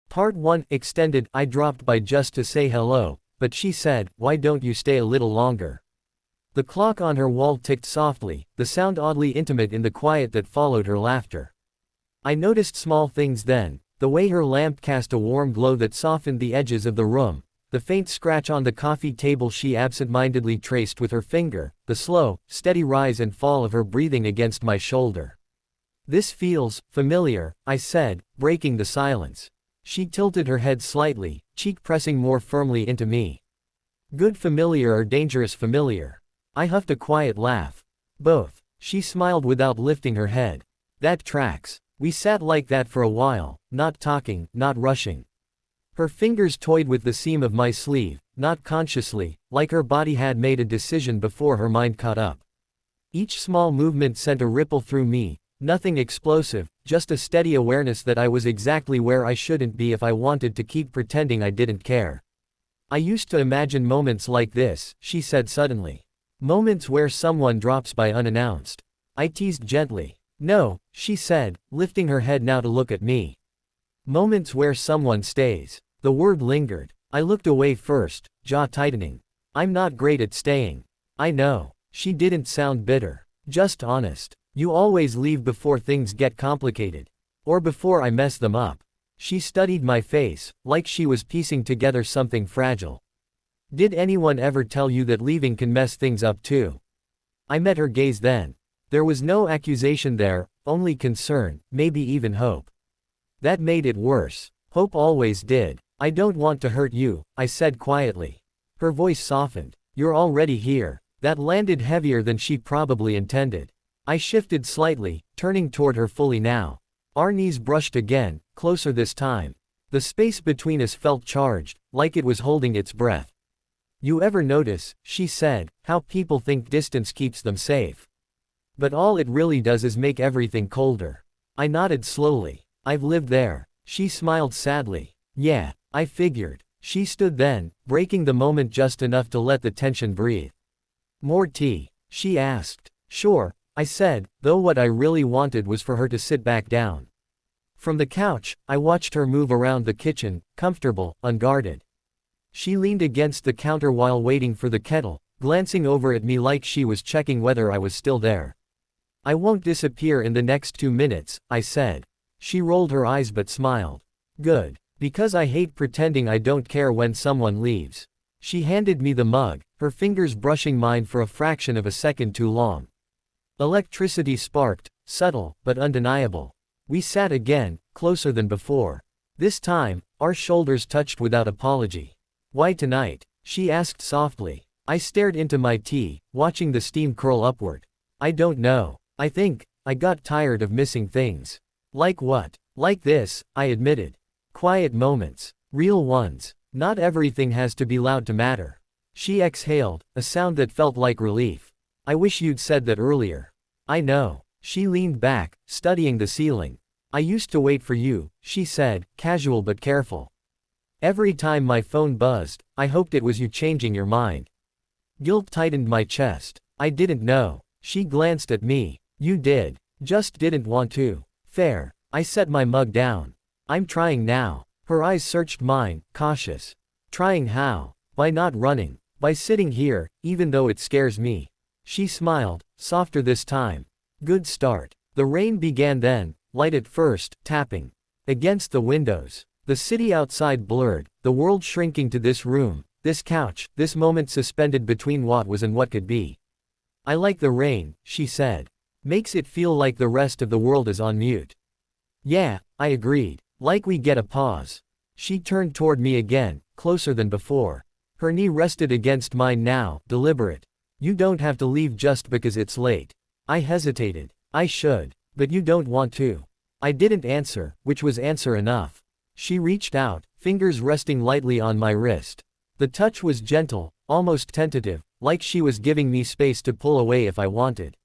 Part 1 Extended. I dropped by just to say hello, but she said, "Why don't you stay a little longer?" The clock on her wall ticked softly, the sound oddly intimate in the quiet that followed her laughter. I noticed small things then, the way her lamp cast a warm glow that softened the edges of the room, the faint scratch on the coffee table she absent-mindedly traced with her finger, the slow, steady rise and fall of her breathing against my shoulder. "This feels familiar," I said, breaking the silence. She tilted her head slightly, cheek pressing more firmly into me. "Good familiar or dangerous familiar?" I huffed a quiet laugh. "Both." She smiled without lifting her head. "That tracks." We sat like that for a while, not talking, not rushing. Her fingers toyed with the seam of my sleeve, not consciously, like her body had made a decision before her mind caught up. Each small movement sent a ripple through me, nothing explosive, just a steady awareness that I was exactly where I shouldn't be if I wanted to keep pretending I didn't care. "I used to imagine moments like this," she said suddenly. "Moments where someone drops by unannounced." I teased gently. "No," she said, lifting her head now to look at me. "Moments where someone stays." The word lingered. I looked away first, jaw tightening. "I'm not great at staying." "I know." She didn't sound bitter. Just honest. "You always leave before things get complicated. Or before I mess them up." She studied my face, like she was piecing together something fragile. "Did anyone ever tell you that leaving can mess things up too?" I met her gaze then. There was no accusation there, only concern, maybe even hope. That made it worse. Hope always did. "I don't want to hurt you," I said quietly. Her voice softened. "You're already here." That landed heavier than she probably intended. I shifted slightly, turning toward her fully now. Our knees brushed again, closer this time. The space between us felt charged, like it was holding its breath. "You ever notice," she said, "how people think distance keeps them safe? But all it really does is make everything colder." I nodded slowly. "I've lived there." She smiled sadly. "Yeah, I figured." She stood then, breaking the moment just enough to let the tension breathe. "More tea?" she asked. "Sure," I said, though what I really wanted was for her to sit back down. From the couch, I watched her move around the kitchen, comfortable, unguarded. She leaned against the counter while waiting for the kettle, glancing over at me like she was checking whether I was still there. "I won't disappear in the next 2 minutes," I said. She rolled her eyes but smiled. "Good. Because I hate pretending I don't care when someone leaves." She handed me the mug, her fingers brushing mine for a fraction of a second too long. Electricity sparked, subtle, but undeniable. We sat again, closer than before. This time, our shoulders touched without apology. "Why tonight?" she asked softly. I stared into my tea, watching the steam curl upward. "I don't know. I think I got tired of missing things." "Like what?" "Like this," I admitted. "Quiet moments. Real ones. Not everything has to be loud to matter." She exhaled, a sound that felt like relief. "I wish you'd said that earlier." "I know." She leaned back, studying the ceiling. "I used to wait for you," she said, casual but careful. "Every time my phone buzzed, I hoped it was you changing your mind." Guilt tightened my chest. "I didn't know." She glanced at me. "You did. Just didn't want to." "Fair." I set my mug down. "I'm trying now." Her eyes searched mine, cautious. "Trying how?" "By not running. By sitting here, even though it scares me." She smiled, softer this time. "Good start." The rain began then, light at first, tapping against the windows. The city outside blurred, the world shrinking to this room, this couch, this moment suspended between what was and what could be. "I like the rain," she said. "Makes it feel like the rest of the world is on mute." "Yeah," I agreed. "Like we get a pause." She turned toward me again, closer than before. Her knee rested against mine now, deliberate. "You don't have to leave just because it's late." I hesitated. "I should. But you don't want to." I didn't answer, which was answer enough. She reached out, fingers resting lightly on my wrist. The touch was gentle, almost tentative, like she was giving me space to pull away if I wanted.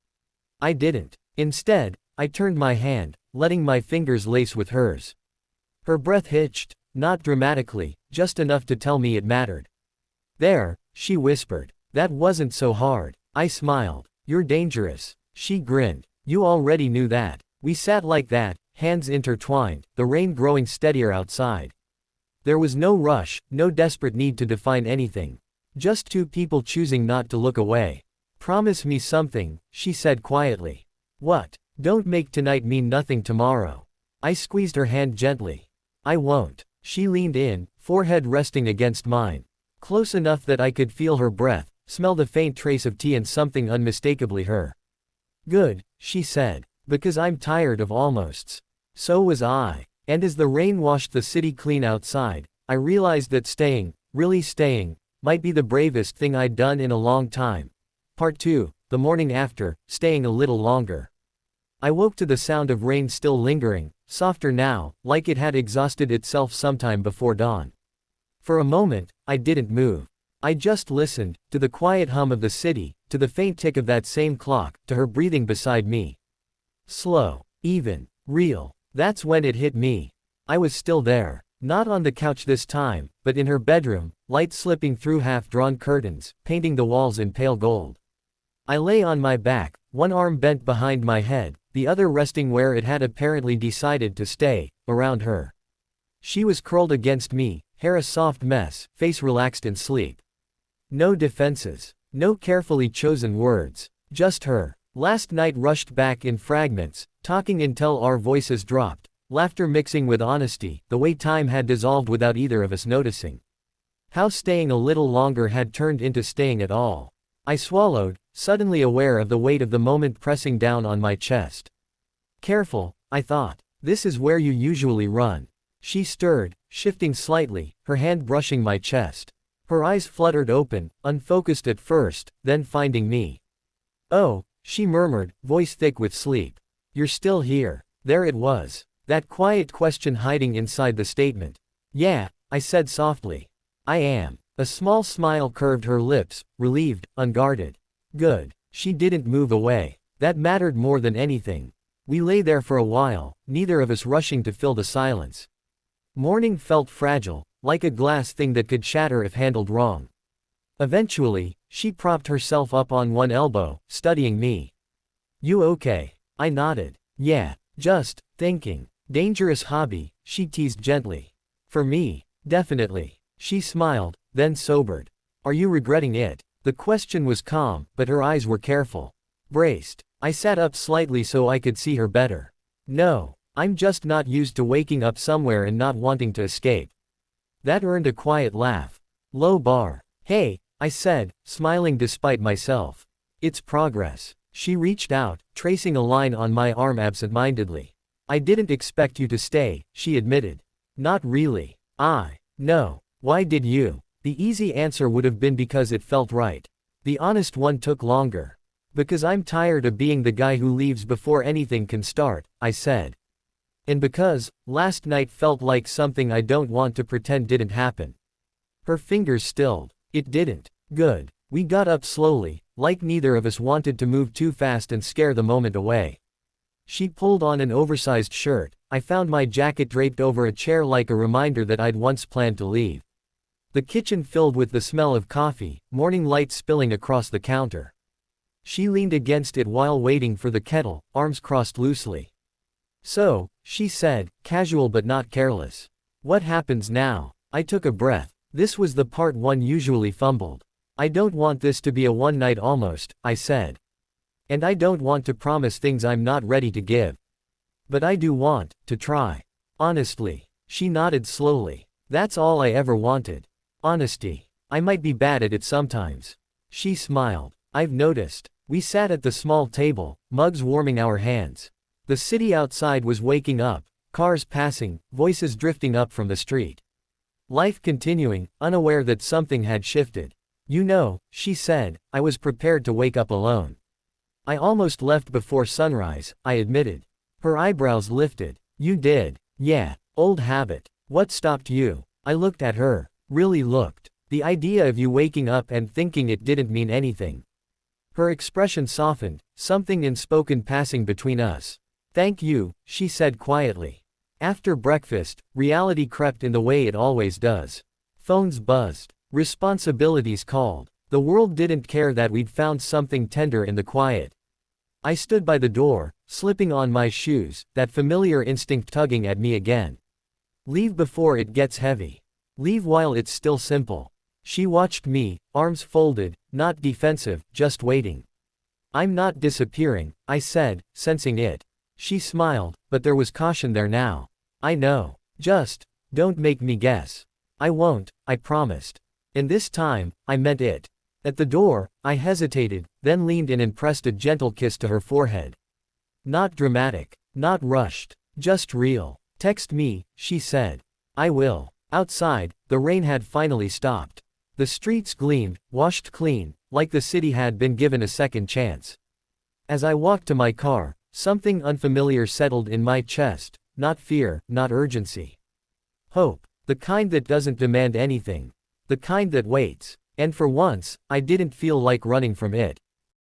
I didn't. Instead, I turned my hand, letting my fingers lace with hers. Her breath hitched, not dramatically, just enough to tell me it mattered. "There," she whispered. "That wasn't so hard." I smiled. "You're dangerous." She grinned. "You already knew that." We sat like that, hands intertwined, the rain growing steadier outside. There was no rush, no desperate need to define anything. Just two people choosing not to look away. Promise me something, she said quietly. What? Don't make tonight mean nothing tomorrow. I squeezed her hand gently. I won't. She leaned in, forehead resting against mine. Close enough that I could feel her breath, smell the faint trace of tea and something unmistakably her. Good, she said. Because I'm tired of almosts. So was I. And as the rain washed the city clean outside, I realized that staying, really staying, might be the bravest thing I'd done in a long time. Part 2, the morning after, staying a little longer. I woke to the sound of rain still lingering, softer now, like it had exhausted itself sometime before dawn. For a moment, I didn't move. I just listened, to the quiet hum of the city, to the faint tick of that same clock, to her breathing beside me. Slow, even, real. That's when it hit me. I was still there. Not on the couch this time, but in her bedroom, light slipping through half-drawn curtains, painting the walls in pale gold. I lay on my back, one arm bent behind my head, the other resting where it had apparently decided to stay, around her. She was curled against me, hair a soft mess, face relaxed in sleep. No defenses. No carefully chosen words. Just her. Last night rushed back in fragments, talking until our voices dropped, laughter mixing with honesty, the way time had dissolved without either of us noticing. How staying a little longer had turned into staying at all. I swallowed, suddenly aware of the weight of the moment pressing down on my chest. Careful, I thought. This is where you usually run. She stirred, shifting slightly, her hand brushing my chest. Her eyes fluttered open, unfocused at first, then finding me. Oh, she murmured, voice thick with sleep. You're still here. There it was. That quiet question hiding inside the statement. Yeah, I said softly. I am. A small smile curved her lips, relieved, unguarded. Good. She didn't move away. That mattered more than anything. We lay there for a while, neither of us rushing to fill the silence. Morning felt fragile, like a glass thing that could shatter if handled wrong. Eventually, she propped herself up on one elbow, studying me. You okay? I nodded. Yeah, just thinking. Dangerous hobby, she teased gently. For me, definitely. She smiled, then sobered. Are you regretting it? The question was calm, but her eyes were careful. Braced. I sat up slightly so I could see her better. No, I'm just not used to waking up somewhere and not wanting to escape. That earned a quiet laugh. Low bar. Hey, I said, smiling despite myself. It's progress. She reached out, tracing a line on my arm absent-mindedly. I didn't expect you to stay, she admitted. Not really. No. Why did you? The easy answer would have been because it felt right. The honest one took longer. Because I'm tired of being the guy who leaves before anything can start, I said. And because, last night felt like something I don't want to pretend didn't happen. Her fingers stilled. It didn't. Good. We got up slowly, like neither of us wanted to move too fast and scare the moment away. She pulled on an oversized shirt. I found my jacket draped over a chair like a reminder that I'd once planned to leave. The kitchen filled with the smell of coffee, morning light spilling across the counter. She leaned against it while waiting for the kettle, arms crossed loosely. So, she said, casual but not careless. What happens now? I took a breath. This was the part one usually fumbled. I don't want this to be a one-night almost, I said. And I don't want to promise things I'm not ready to give. But I do want to try. Honestly. She nodded slowly. That's all I ever wanted. Honesty. I might be bad at it sometimes. She smiled. I've noticed. We sat at the small table, mugs warming our hands. The city outside was waking up, cars passing, voices drifting up from the street. Life continuing, unaware that something had shifted. You know, she said, I was prepared to wake up alone. I almost left before sunrise, I admitted. Her eyebrows lifted. You did. Yeah, old habit. What stopped you? I looked at her. Really looked. The idea of you waking up and thinking it didn't mean anything. Her expression softened, something unspoken passing between us. Thank you, she said quietly. After breakfast, reality crept in the way it always does. Phones buzzed. Responsibilities called. The world didn't care that we'd found something tender in the quiet. I stood by the door, slipping on my shoes, that familiar instinct tugging at me again. Leave before it gets heavy. Leave while it's still simple. She watched me, arms folded, not defensive, just waiting. I'm not disappearing, I said, sensing it. She smiled, but there was caution there now. I know. Just, don't make me guess. I won't, I promised. And this time, I meant it. At the door, I hesitated, then leaned in and pressed a gentle kiss to her forehead. Not dramatic, not rushed, just real. Text me, she said. I will. Outside, the rain had finally stopped. The streets gleamed, washed clean, like the city had been given a second chance. As I walked to my car, something unfamiliar settled in my chest, not fear, not urgency. Hope, the kind that doesn't demand anything. The kind that waits. And for once, I didn't feel like running from it.